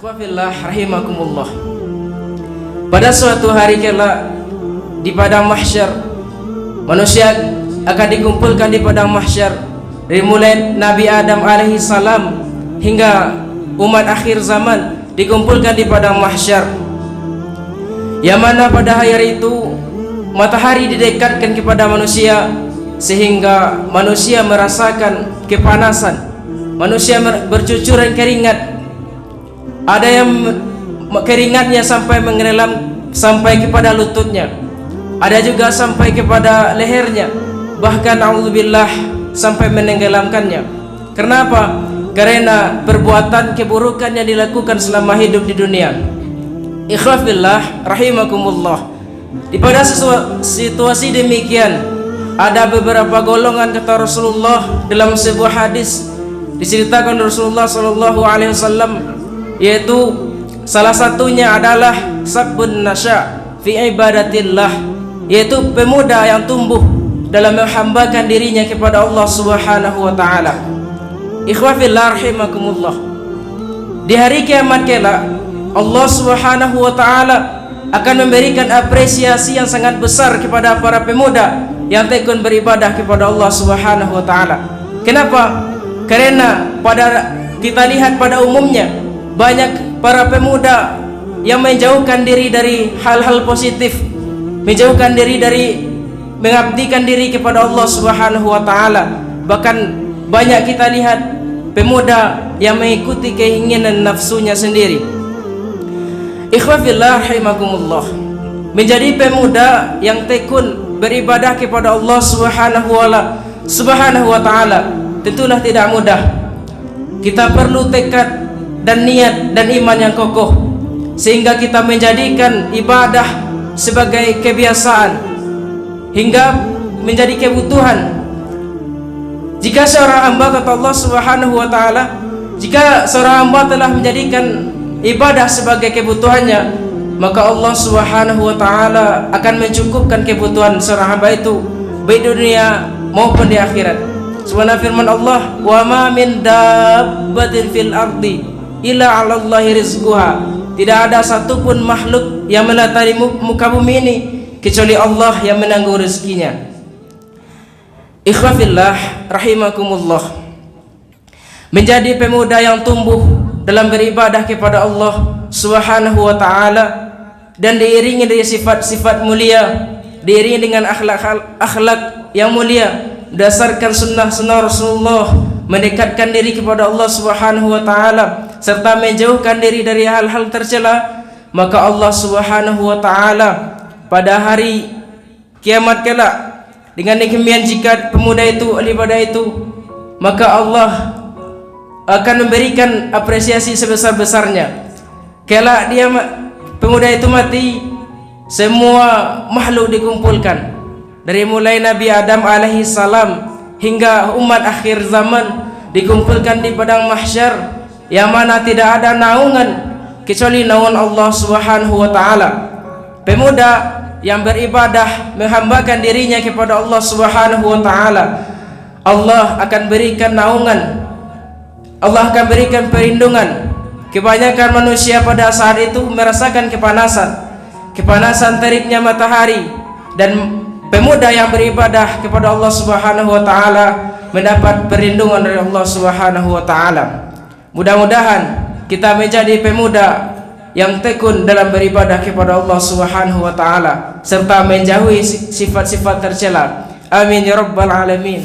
Ikhwafillah rahimakumullah. Pada suatu hari kelak di padang mahsyar, manusia akan dikumpulkan di padang mahsyar, dari mulai Nabi Adam alaihi salam hingga umat akhir zaman dikumpulkan di padang mahsyar, yang mana pada hari itu matahari didekatkan kepada manusia sehingga manusia merasakan kepanasan, manusia bercucuran keringat. Ada yang keringatnya sampai mengelam sampai kepada lututnya, ada juga sampai kepada lehernya, bahkan a'udzubillah sampai menenggelamkannya. Kenapa? Karena perbuatan keburukan yang dilakukan selama hidup di dunia. Ikhwafillah rahimakumullah. Di pada situasi demikian, ada beberapa golongan, kata Rasulullah dalam sebuah hadis, diceritakan Rasulullah sallallahu alaihi wasallam, yaitu salah satunya adalah sabun nasya fi ibadatillah, yaitu pemuda yang tumbuh dalam menghambakan dirinya kepada Allah Subhanahu wa taala. Ikhwafillah rahimakumullah. Di hari kiamat kelak, Allah Subhanahu wa taala akan memberikan apresiasi yang sangat besar kepada para pemuda yang tekun beribadah kepada Allah Subhanahu wa taala. Kenapa? Karena kita lihat pada umumnya banyak para pemuda yang menjauhkan diri dari hal-hal positif, menjauhkan diri dari mengabdikan diri kepada Allah Subhanahu wa taala. Bahkan banyak kita lihat pemuda yang mengikuti keinginan nafsunya sendiri. Ikhwafillah rahimakumullah. Menjadi pemuda yang tekun beribadah kepada Allah Subhanahu wa taala tentulah tidak mudah. Kita perlu tekad dan niat dan iman yang kokoh, sehingga kita menjadikan ibadah sebagai kebiasaan hingga menjadi kebutuhan. Jika seorang hamba, kata Allah Subhanahu wa taala, jika seorang hamba telah menjadikan ibadah sebagai kebutuhannya, maka Allah Subhanahu wa taala akan mencukupkan kebutuhan seorang hamba itu baik di dunia maupun di akhirat. Subhanahu firman Allah, "Wa ma min dabbatin fil ardi illa 'alallahi rizquha." Tidak ada satupun makhluk yang melatari muka bumi ini kecuali Allah yang menanggung rezekinya. Ikhwafillah rahimakumullah. Menjadi pemuda yang tumbuh dalam beribadah kepada Allah Subhanahu wa taala dan diiringi dengan sifat-sifat mulia, diiringi dengan akhlak yang mulia, berdasarkan sunnah Rasulullah, mendekatkan diri kepada Allah Subhanahu wa taala serta menjauhkan diri dari hal-hal tercela, maka Allah Subhanahu wa taala pada hari kiamat kelak, dengan demikian jika pemuda itu ibadah itu, maka Allah akan memberikan apresiasi sebesar-besarnya. Kelak pemuda itu mati, semua makhluk dikumpulkan, dari mulai Nabi Adam alaihi salam hingga umat akhir zaman dikumpulkan di padang mahsyar, yang mana tidak ada naungan kecuali naungan Allah Subhanahu wa taala. Pemuda yang beribadah menghambakan dirinya kepada Allah Subhanahu wa taala, Allah akan berikan naungan, Allah akan berikan perlindungan. Kebanyakan manusia pada saat itu merasakan kepanasan teriknya matahari, dan pemuda yang beribadah kepada Allah Subhanahu wa taala mendapat perlindungan dari Allah Subhanahu wa taala. Mudah-mudahan kita menjadi pemuda yang tekun dalam beribadah kepada Allah Subhanahu wa taala serta menjauhi sifat-sifat tercela. Amin ya rabbal alamin.